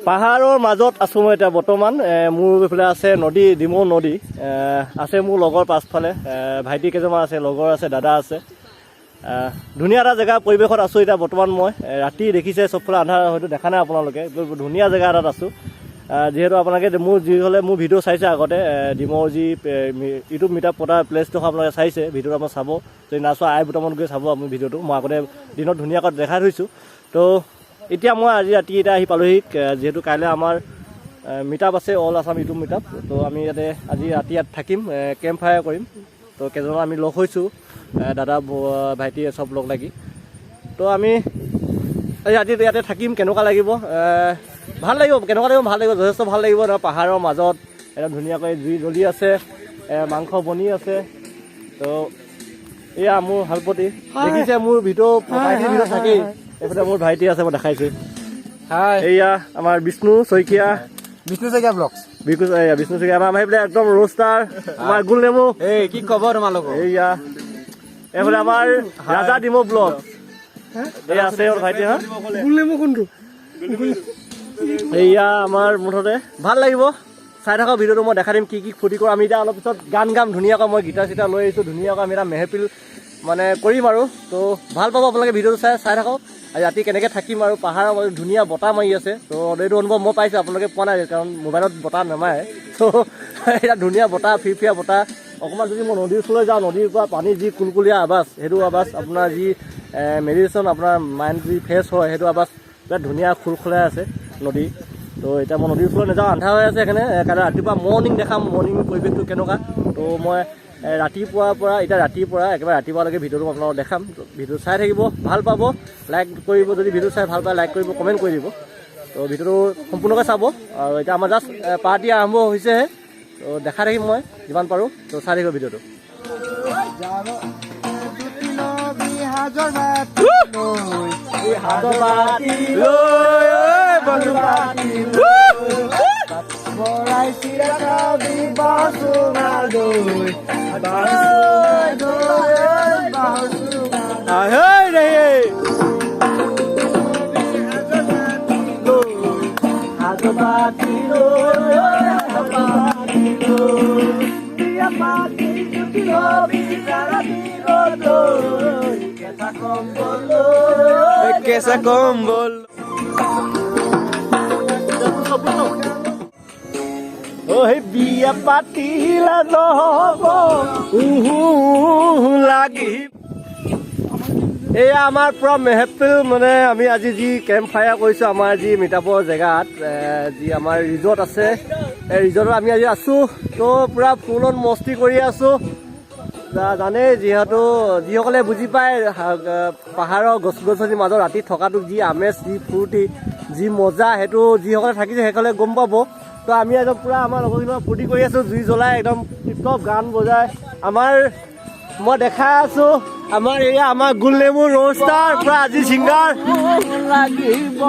পাহাৰৰ মাজত আছোঁ মই এতিয়া বৰ্তমান। মোৰ এইফালে আছে নদী, ডিমৌ নদী আছে। মোৰ লগৰ পাছফালে ভাইটি কেইজনমান আছে, লগৰ আছে, দাদা আছে। ধুনীয়া এটা জেগা পৰিৱেশত আছোঁ এতিয়া বৰ্তমান মই। ৰাতি দেখিছে চবফালে আন্ধাৰ, হয়তো দেখা নাই আপোনালোকে। ধুনীয়া জেগা এটাত আছোঁ। যিহেতু আপোনালোকে মোৰ ভিডিঅ' চাইছে আগতে, ডিমৌৰ যি ইউটিউব মিটআপ পতা প্লেচডোখৰ আপোনালোকে চাইছে। ভিডিঅ'টো আপোনাৰ চাব, যদি নাচোৱা আই বুটামত গৈ চাব আপুনি ভিডিঅ'টো। মই আগতে দিনত ধুনীয়াকৈ দেখাই থৈছোঁ। তো এতিয়া মই আজি ৰাতি এতিয়া আহি পালোহি, যিহেতু কাইলৈ আমাৰ মিটআপ আছে, অল আছাম ইউটিউব মিটআপ। তো আমি ইয়াতে আজি ৰাতি ইয়াত থাকিম, কেম্প ফায়াৰ কৰিম। তো কেইজনমান আমি লগ হৈছোঁ, দাদা ভাইটি চব লগ লাগি। তো আমি ৰাতি ইয়াতে থাকিম। কেনেকুৱা লাগিব? ভাল লাগিব। কেনেকুৱা লাগিব? ভাল লাগিব, যথেষ্ট ভাল লাগিব। পাহাৰৰ মাজত একদম ধুনীয়াকৈ জুই জ্বলি আছে, মাংস বনি আছে। তো এয়া মোৰ হালপতি দেখিছে, মোৰ ভিডিঅ' থাকেই। এইফালে মোৰ ভাইটি আছে, মই দেখাইছোঁ। এয়া আমাৰ বিষ্ণু শইকীয়া ব্লগছ। বিষ্ণু শইকীয়া আমাৰ সেইফালে একদম ৰোষ্টাৰ, আমাৰ গুল নেমু। কি খবৰ তোমালোকৰ? এয়া এইফালে আমাৰ ৰাজা ডিমৌ ব্লগ। এয়া আছে ভাইটি। হা, গুল নেমু কোনটো? এয়া আমাৰ মুঠতে ভাল লাগিব। চাই থকা ভিডিঅ'টো মই দেখাই দিম কি কি ফূৰ্তি কৰোঁ। আমি এতিয়া অলপ পিছত গান গাম ধুনীয়াকৈ। মই গীটাৰ চিটাৰ লৈ আহিছোঁ ধুনীয়াকৈ। আমি এটা মেহফিল মানে কৰিম আৰু। তো ভাল পাব আপোনালোকে ভিডিঅ'টো চাই থাকক। আজি ৰাতি কেনেকৈ থাকিম আৰু পাহাৰৰ ধুনীয়া বতাহ মাৰি আছে। তো এইটো অনুভৱ মই পাইছোঁ, আপোনালোকে পোৱা নাই কাৰণ মোবাইলত বতাহ নামাৰে। তো এতিয়া ধুনীয়া বতাহ, ফিৰফিৰীয়া বতাহ। অকণমান যদি মই নদীৰ ওচৰলৈ যাওঁ, নদীৰ পৰা পানী যি কুলকুলীয়া আৱাজ, সেইটো আৱাজ আপোনাৰ যি মেডিটেশ্যন, আপোনাৰ মাইণ্ড যি ফ্ৰেছ হয়, সেইটো আৱাজ বিৰাট ধুনীয়া খুলখুলাই আছে নদী। তো এতিয়া মই নদীৰ ওচৰলৈ নাযাওঁ, আন্ধাৰ হৈ আছে সেইকাৰণে। কাইলৈ ৰাতিপুৱা মৰ্ণিং দেখাম, মৰ্ণিং পৰিৱেশটো কেনেকুৱা। তো মই ৰাতিপুৱাৰ পৰা একেবাৰে ৰাতিপুৱালৈকে ভিডিঅ'টো আপোনালোকক দেখাম। ভিডিঅ' চাই থাকিব, ভাল পাব, লাইক কৰিব। যদি ভিডিঅ' চাই ভাল পায় লাইক কৰিব, কমেণ্ট কৰি দিব। তো ভিডিঅ'টো সম্পূৰ্ণকৈ চাব। আৰু এতিয়া আমাৰ জাষ্ট পাৰ্টি আৰম্ভ হৈছেহে। তো দেখাই থাকিম মই যিমান পাৰোঁ। তো চাই থাকিব ভিডিঅ'টো। কেঁচা কম্বল সেই বিয়া পাতিলা নহ'ব লাগি। এয়া আমাৰ পুৰা মেহফিল, মানে আমি আজি যি কেম্প ফায়াৰ কৰিছোঁ আমাৰ যি মিটআপৰ জেগাত, যি আমাৰ ৰিজৰ্ট আছে, এই ৰিজৰ্টত আমি আজি আছোঁ। তো পূৰা ফুল অন মস্তি কৰি আছোঁ। জানেই যিহেতু যিসকলে বুজি পায় পাহাৰৰ গছ গছনিৰ মাজত ৰাতি থকাটো যি আমেজ, যি ফূৰ্তি, যি মজা, সেইটো যিসকলে থাকিছে সেইসকলে গম পাব। তো আমি একদম পূৰা আমাৰ লগৰখিনিৰ ফূৰ্তি কৰি আছোঁ, জুই জ্বলাই একদম টিপটপ গান বজাই। মই দেখাই আছোঁ আমাৰ এয়া আমাৰ গুল নেমু ৰোষ্টাৰ পূৰা আজি ছিংগাৰ লাগিব।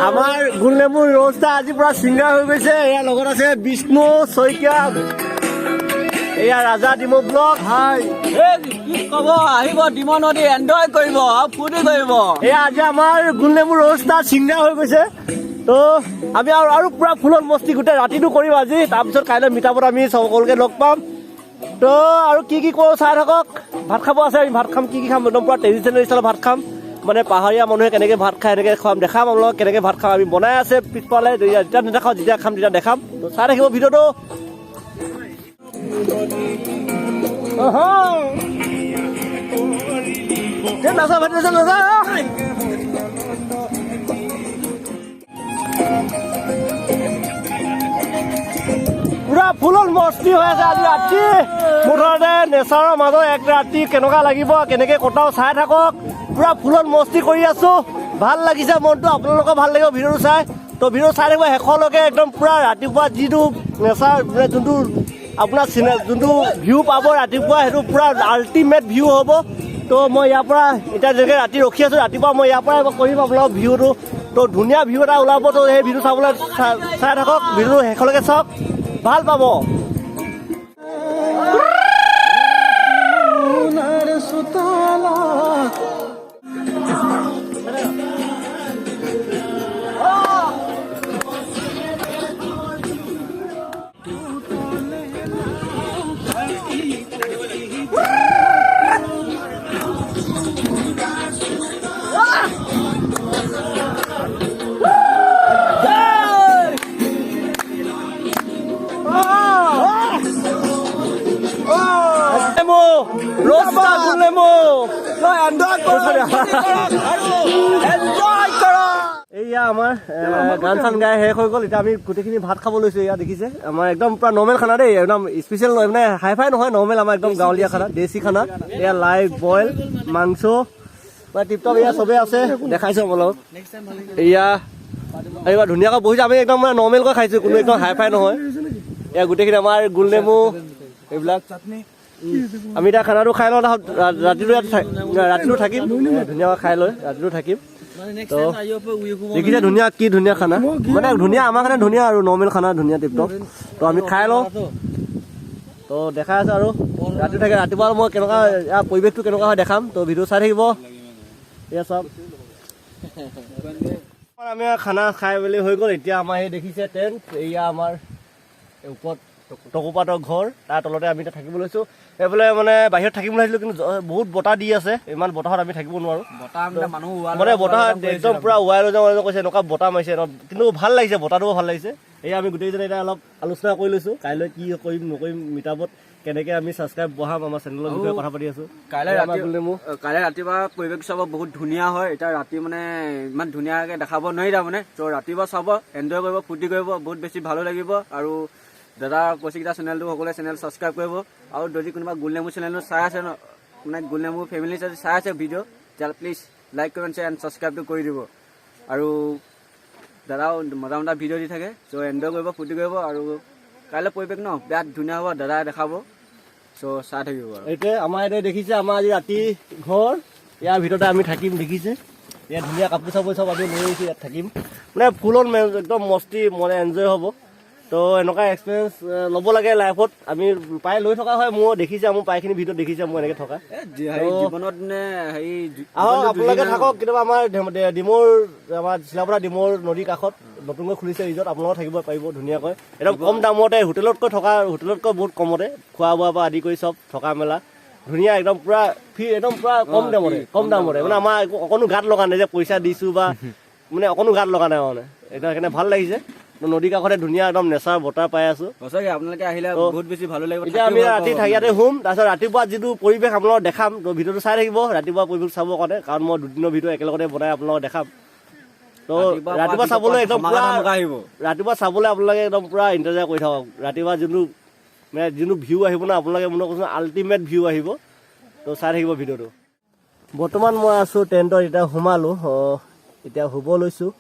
আমাৰ গুল নেমু ৰোষ্টাৰ আজি পূৰা ছিংগাৰ হৈ গৈছে। এয়া লগত আছে বিষ্ণু শইকীয়া, এয়া ৰাজা ডিমৌ ব্লগ। কি ক'ব, আহিব ডিমৌ নদী এনজয় কৰিব আৰু ফূৰ্তি কৰিব। এয়া আজি আমাৰ গুল নেমু ৰোষ্টাৰ ছিংগাৰ হৈ গৈছে। তো আমি আৰু পূৰা ফুলত মস্তি গোটেই ৰাতিটো কৰিম আজি। তাৰপিছত কাইলৈ মিটআপত আমি সকলোকে লগ পাম। তো আৰু কি কৰোঁ চাই থাকক। ভাত খাব আছে, আমি ভাত খাম। কি খাম? একদম পূৰা ট্ৰেডিশ্যনেল ষ্টাইলত ভাত খাম। মানে পাহাৰীয়া মানুহে কেনেকৈ ভাত খায় এনেকৈ খুৱাম, দেখাম আপোনালোকক কেনেকৈ ভাত খাম। আমি বনাই আছে পিছফালে, যেতিয়া নেদেখাওঁ, যেতিয়া খাম তেতিয়া দেখাম। তো চাই থাকিব ভিডিঅ'টো। নাচা ভাত নাচা নাচা পুৰা ফুলত মস্তি হৈ আছে আজি ৰাতি। মুঠতে নেচাৰৰ মাজত এক ৰাতি কেনেকুৱা লাগিব, কেনেকৈ কটাও চাই থাকক। পুৰা ফুলত মস্তি কৰি আছোঁ, ভাল লাগিছে মনটো। আপোনালোকৰ ভাল লাগিব ভিডিঅ'টো চাই। তো ভিডিঅ' চাই থাকিব শেষলৈকে। একদম পূৰা ৰাতিপুৱা যিটো নেচাৰ, যোনটো আপোনাৰ যোনটো ভিউ পাব ৰাতিপুৱা, সেইটো পূৰা আল্টিমেট ভিউ হ'ব। তো মই ইয়াৰ পৰা এতিয়া যেনেকৈ ৰাতি ৰখি আছোঁ, ৰাতিপুৱা মই ইয়াৰ পৰাই কৰিম আপোনালোকৰ ভিউটো। তো ধুনীয়া ভিউ এটা ওলাব। তো সেই ভিডিঅ' চাবলৈ চাই থাকক, ভিডিঅ'টো শেষলৈকে চাওক, ভাল পাব। এনজয় কৰক আৰু এনজয় কৰক। এইয়া আমাৰ গান চান গাই শেষ হৈ গ'ল। এতিয়া আমি গোটেইখিনি ভাত খাব লৈছোঁ। এয়া দেখিছে আমাৰ একদম পুৰা নৰ্মেল খানা দেই, একদম স্পেচিয়েল নহয়, মানে হাই ফাই নহয়, নৰ্মেল আমাৰ একদম গাঁৱলীয়া খানা, দেশী খানা। এয়া লাই বইল মাংস মানে টিপটপ এয়া চবেই আছে, দেখাইছোঁ আপোনালোকক। এয়া এইবাৰ ধুনীয়াকৈ বহিছে, আমি একদম মানে নৰ্মেলকৈ খাইছোঁ, কোনো একদম হাই ফাই নহয়। এয়া গোটেইখিনি আমাৰ গোল নেমু এইবিলাক। আমি এতিয়া খানাটো খাই লওঁ, ৰাতিটো ৰাতিটো থাকিম, ধুনীয়াকৈ খাই লৈ ৰাতিটো থাকিম। তো দেখিছে ধুনীয়া, কি ধুনীয়া খানা, মানে ধুনীয়া আমাৰ কাৰণে ধুনীয়া আৰু নৰ্মেল খানা, ধুনীয়া টিপটপ। তো আমি খাই লওঁ, তো দেখাই আছোঁ আৰু ৰাতি থাকে। ৰাতিপুৱা মই কেনেকুৱা ইয়াৰ পৰিৱেশটো কেনেকুৱা হয় দেখাম, তো ভিডিঅ' চাই থাকিব। এয়া চাওক আমি খানা খাই মেলি হৈ গ'ল। এতিয়া আমাৰ এই দেখিছে টেণ্ট, এয়া আমাৰ ওপৰত টকোপাতৰ ঘৰ, তাৰ তলতে আমি এতিয়া থাকিব লৈছোঁ। এইফালে মানে বাহিৰত থাকিব লাগিছিলোঁ, কিন্তু বহুত বতাহ দি আছে, ইমান বতাহত আমি থাকিব নোৱাৰোঁ। মানে বতাহ একদম পুৰা উৰাই লৈ যাওঁ কৈছে, এনেকুৱা বতাহ মাৰিছে, কিন্তু ভাল লাগিছে, বতাহটোও ভাল লাগিছে। এয়া আমি গোটেইজনে এতিয়া অলপ আলোচনা কৰি লৈছোঁ, কাইলৈ কি কৰিম নকৰিম, মিটাপত কেনেকৈ আমি ছাবস্ক্ৰাইব বঢ়াম, আমাৰ চেনেলৰ বিষয়ে কথা পাতি আছোঁ। কাইলৈ ৰাতিপুৱা পৰিৱেশ চাব বহুত ধুনীয়া হয়। এতিয়া ৰাতি মানে ইমান ধুনীয়াকৈ দেখাব নোৱাৰি তাৰমানে, ত' ৰাতিপুৱা চাব, এনজয় কৰিব, ফূৰ্তি কৰিব, বহুত বেছি ভালো লাগিব। আৰু দাদা কৌশিকদা চেনেলটো সকলোৱে চেনেল ছাবস্ক্ৰাইব কৰিব। আৰু যদি কোনোবা গোল নেমু চেনেলটো চাই আছে ন, মানে গোল নেমু ফেমিলি যদি চাই আছে ভিডিঅ', তেতিয়াহ'লে please like comment share and ছাবস্ক্ৰাইবটো কৰি দিব। আৰু দাদাও মজা মজা ভিডিঅ' দি থাকে, চ' এনজয় কৰিব, ফূৰ্তি কৰিব। আৰু কাইলৈ পৰিৱেশ ন বিৰাট ধুনীয়া হ'ব, দাদাই দেখাব, চ' চাই থাকিব। আৰু এইটোৱে আমাৰ এতিয়া দেখিছে আমাৰ আজি ৰাতি ঘৰ, ইয়াৰ ভিতৰতে আমি থাকিম। দেখিছে ইয়াত ধুনীয়া কাপোৰ চাপোৰ চব আমি লৈ আহিছোঁ, ইয়াত থাকিম, মানে ফুল অন একদম মস্তি, মানে এনজয় হ'ব। তো এনেকুৱা এক্সপিৰিয়েঞ্চ ল'ব লাগে লাইফত, আমি প্ৰায় লৈ থকা হয়। মোৰ দেখিছে, মোৰ প্ৰায়খিনি ভিডিঅ'ত দেখিছে মোৰ এনেকৈ থকা। জীৱনত মানে হেৰি আহক আপোনালোকে থাকক, কেতিয়াবা আমাৰ ডিমৌৰ, আমাৰ চিলাপৰা ডিমৌৰ নদীৰ কাষত নতুনকৈ খুলিছে ৰিজৰ্ট, আপোনালোকে থাকিব পাৰিব ধুনীয়াকৈ, একদম কম দামতে, হোটেলতকৈ বহুত কমতে, খোৱা বোৱাৰ পৰা আদি কৰি চব থকা মেলা ধুনীয়া, একদম পুৰা একদম পুৰা কম দামতে, মানে আমাৰ অকণো গাত লগা নাই যে পইচা দিছোঁ বা মানে অকণো গাত লগা নাই, মানে এতিয়া সেইকাৰণে ভাল লাগিছে। নদীৰ কাষতে ধুনীয়া একদম নেচাৰ বতাহ পাই আছোঁ। সঁচাকৈ আপোনালোকে আহিলে বহুত বেছি ভালো লাগিব। এতিয়া আমি ৰাতি ইয়াতে শুম, তাৰপিছত ৰাতিপুৱা যিটো পৰিৱেশ আপোনালোকক দেখাম, তো ভিডিঅ'টো চাই থাকিব ৰাতিপুৱা পৰিৱেশ চাবৰ কাৰণে, কাৰণ মই দুদিনৰ ভিডিঅ' একেলগতে বনাই আপোনালোকক দেখাম। তো ৰাতিপুৱা চাবলৈ একদম আহিব, ৰাতিপুৱা চাবলৈ আপোনালোকে একদম পুৰা ইণ্টাৰজাৰ কৰি থাকক। ৰাতিপুৱা যোনটো ভিউ আহিব ন, আপোনালোকে মোক কৈছোঁ আল্টিমেট ভিউ আহিব, তো চাই থাকিব ভিডিঅ'টো। বৰ্তমান মই আছোঁ টেণ্টত, এতিয়া সোমালোঁ, এতিয়া শুব লৈছোঁ।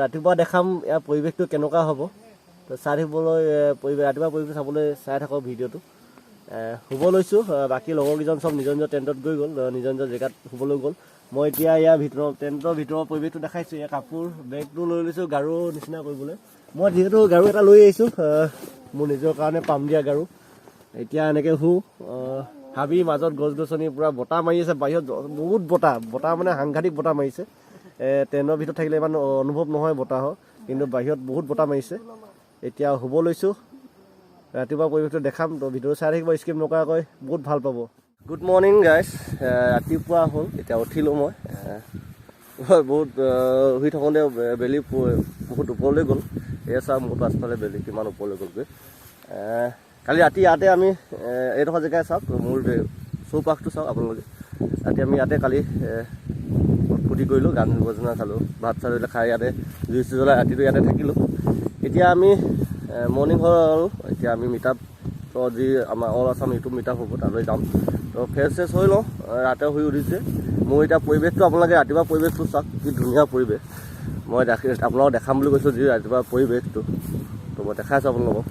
ৰাতিপুৱা দেখাম ইয়াৰ পৰিৱেশটো কেনেকুৱা হ'ব, তো চাই থাকিবলৈ ৰাতিপুৱা পৰিৱেশ চাবলৈ চাই থাকক ভিডিঅ'টো। শুব লৈছোঁ, বাকী লগৰকেইজন চব নিজৰ নিজৰ টেণ্টত গৈ গ'ল, নিজৰ নিজৰ জেগাত শুবলৈ গ'ল। মই এতিয়া ইয়াৰ টেণ্টৰ ভিতৰৰ পৰিৱেশটো দেখাইছোঁ। ইয়াৰ কাপোৰ বেগটো লৈ লৈছোঁ গাৰু নিচিনা কৰিবলৈ। মই যিহেতু গাৰু এটা লৈ আহিছোঁ, মোৰ নিজৰ কাৰণে পাম দিয়া গাৰু। এতিয়া এনেকৈ শুওঁ, হাবিৰ মাজত গছ গছনি, পূৰা বতাহ মাৰি আছে, বাহিৰত বহুত বতাহ মানে সাংঘাতিক বতাহ মাৰিছে। ট্ৰেইনৰ ভিতৰত থাকিলে ইমান অনুভৱ নহয় বতাহৰ, কিন্তু বাহিৰত বহুত বতাহ মাৰিছে। এতিয়া শুব লৈছোঁ, ৰাতিপুৱা পৰিৱেশটো দেখাম, তো ভিডিঅ' চাই থাকিব স্কিপ নকৰাকৈ, বহুত ভাল পাব। গুড মৰ্ণিং গাইজ, ৰাতিপুৱা হ'ল, এতিয়া উঠিলোঁ মই। বহুত শুই থাকোঁতে বেলি বহুত ওপৰলৈ গ'ল। এয়া চাওঁ মোৰ পাছফালে বেলি কিমান ওপৰলৈ গ'লগৈ। কালি ৰাতি ইয়াতে আমি এইডোখৰ জেগাই চাওক, মোৰ চৌপাশটো চাওক আপোনালোকে। ৰাতি আমি ইয়াতে কালি ফূৰ্তি কৰিলোঁ, গান বজনা চালোঁ, ভাত চাত খাই ইয়াতে জুই চুই জ্বলাই ৰাতিটো ইয়াতে থাকিলোঁ। এতিয়া আমি মৰ্ণিং হ'ল, এতিয়া আমি মিটআপ যি আমাৰ অল আছাম ইউটিউব মিটআপ হ'ব, তালৈ যাম। তো ফ্ৰেছ চেছ হৈ লওঁ, ৰাতে শুই উঠিছে। মোৰ এতিয়া পৰিৱেশটো আপোনালোকে ৰাতিপুৱা পৰিৱেশটো চাওক, কি ধুনীয়া পৰিৱেশ। মই আপোনালোকক দেখাম বুলি কৈছোঁ যি ৰাতিপুৱা পৰিৱেশটো, তো মই দেখাইছোঁ আপোনালোকক।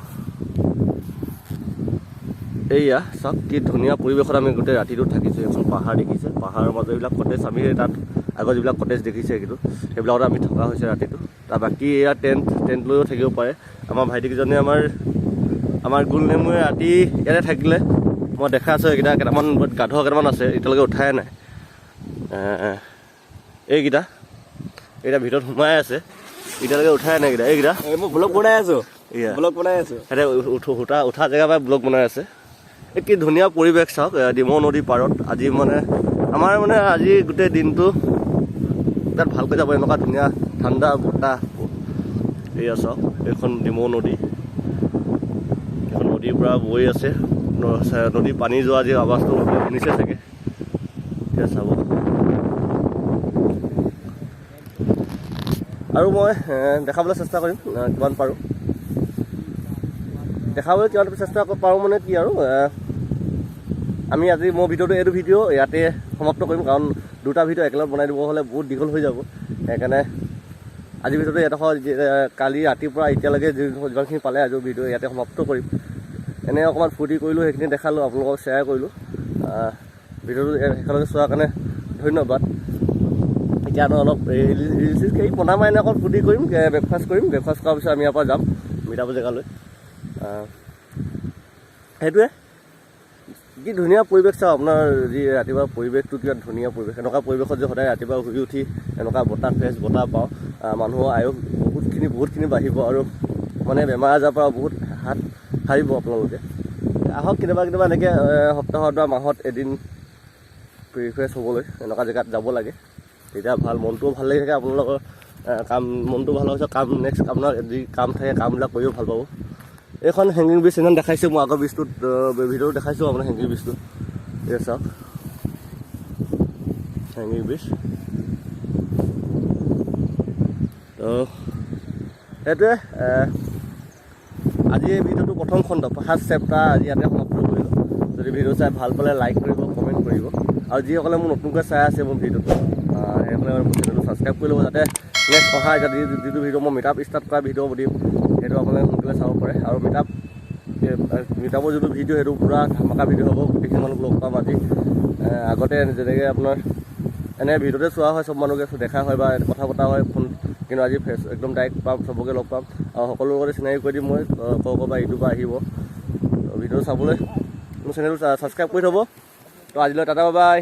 এইয়া চাওক কি ধুনীয়া পৰিৱেশত আমি গোটেই ৰাতিটো থাকিছোঁ। এখন পাহাৰ দেখিছে, পাহাৰৰ মাজত এইবিলাক কটেজ, আমি তাত আগত যিবিলাক কটেজ দেখিছে সেইবিলাকত আমি থকা হৈছে ৰাতিটো। তাৰ বাকী এয়া টেণ্ট লৈও থাকিব পাৰে। আমাৰ ভাইটিকেইজনে আমাৰ গোল নেমুৱে ৰাতি ইয়াতে থাকিলে, মই দেখাই আছোঁ। এইকেইটা কেইটামান গাধ কেইটামান আছে, এতিয়ালৈকে উঠাই নাই। এইকেইটা ভিতৰত সোমাই আছে, এতিয়ালৈকে উঠাই নাই। এইকেইটা মই ব্লগ বনাই আছোঁ, সিহঁতে উঠা জেগাৰ পৰাই ব্লগ বনাই আছে। এই কি ধুনীয়া পৰিৱেশ চাওক, ডিমৌ নদীৰ পাৰত। আজি আমাৰ আজি গোটেই দিনটো তাত ভালকৈ যাব, এনেকুৱা ধুনীয়া ঠাণ্ডা বতাহ। এয়া চাওক, এইখন ডিমৌ নদী, নদীৰ পৰা বৈ আছে, নদীৰ পানী যোৱা যি আৱাজটো শুনিছে চাগে। এতিয়া চাব আৰু মই দেখাবলৈ চেষ্টা কৰিম কিমান পাৰোঁ দেখাবলৈ কিমান চেষ্টা পাৰোঁ মানে কি আৰু আমি আজি মোৰ ভিডিঅ'টো এইটো ভিডিঅ' ইয়াতে সমাপ্ত কৰিম কাৰণ দুটা ভিডিঅ' একেলগে বনাই দিব হ'লে বহুত দীঘল হৈ যাব সেইকাৰণে আজিৰ ভিডিঅ'টো ইয়াতে কালি ৰাতিৰ পৰা এতিয়ালৈকে যিমানখিনি পালে আজিৰ ভিডিঅ' ইয়াতে সমাপ্ত কৰিম এনে অকণমান ফূৰ্তি কৰিলোঁ সেইখিনি দেখালোঁ আপোনালোকক শ্বেয়াৰ কৰিলোঁ ভিডিঅ'টো একেলগে চোৱাৰ কাৰণে ধন্যবাদ এতিয়া অলপ ৰিলচ বনামাই এনে অকণ ফূৰ্তি কৰিম ব্ৰেকফাষ্ট কৰাৰ পিছত আমি ইয়াৰ পৰা যাম মিঠাপুৰ জেগালৈ সেইটোৱে কি ধুনীয়া পৰিৱেশ চাওঁ আপোনাৰ যি ৰাতিপুৱা পৰিৱেশটো কিমান ধুনীয়া পৰিৱেশ এনেকুৱা পৰিৱেশত যে সদায় ৰাতিপুৱা শুই উঠি এনেকুৱা বতাহ ফ্ৰেছ বতাহ পাওঁ মানুহৰ আয়ুস বহুতখিনি বাঢ়িব আৰু মানে বেমাৰ আজাৰৰ পৰা বহুত হাত সাৰিব আপোনালোকে আহক কেতিয়াবা এনেকৈ সপ্তাহত বা মাহত এদিন ৰিফ্ৰেছ হ'বলৈ এনেকুৱা জেগাত যাব লাগে তেতিয়া ভাল মনটোও ভাল লাগি থাকে আপোনালোকৰ মনটো ভাল হৈছে নেক্সট আপোনাৰ যি কাম থাকে কামবিলাক কৰিও ভাল পাব এইখন হেংগিং ব্ৰিজ সেইখন দেখাইছোঁ মই আগৰ ব্ৰিজটোত ভিডিঅ'টো দেখাইছোঁ আপোনাৰ হেংগিং ব্ৰিজটো এই চাওক হেংগিং ব্ৰিজ তো সেইটোৱে আজি এই ভিডিঅ'টো প্ৰথম খণ্ড ফাৰ্ষ্ট চেপ্টাৰ আজি ইয়াতে সমাপ্ত কৰিলোঁ যদি ভিডিঅ' চাই ভাল পালে লাইক কৰিব কমেণ্ট কৰিব আৰু যিসকলে মোৰ নতুনকৈ চাই আছে মোৰ ভিডিঅ'টো সেইসকলে মোৰ চেনেলটো ছাবস্ক্ৰাইব কৰি ল'ব যাতে নেক্সট অহা এতিয়া যিটো ভিডিঅ' মই মিটআপ ষ্টাৰ্ট কৰা ভিডিঅ' দিম সেইটো আপোনালোকে সোনকালে চাব পাৰে আৰু মিটআপৰ যিটো ভিডিঅ' সেইটো পূৰা ধামাকা ভিডিঅ' হ'ব গোটেইখিনি মানুহ লগ পাম আজি আগতে যেনেকৈ আপোনাৰ এনে ভিডিঅ'তে চোৱা হয় চব মানুহকে দেখা হয় বা কথা পতা হয় ফোন কিন্তু আজি একদম ডাইৰেক্ট পাম চবকে লগ পাম আৰু সকলো লগতে চিনাকি কৰি দিম মই ক'ৰবাৰ ইউটিউবৰ পৰা আহিব ভিডিঅ' চাবলৈ মোৰ চেনেলটো ছাবস্ক্ৰাইব কৰি থ'ব তো আজিলৈ টাটা বাই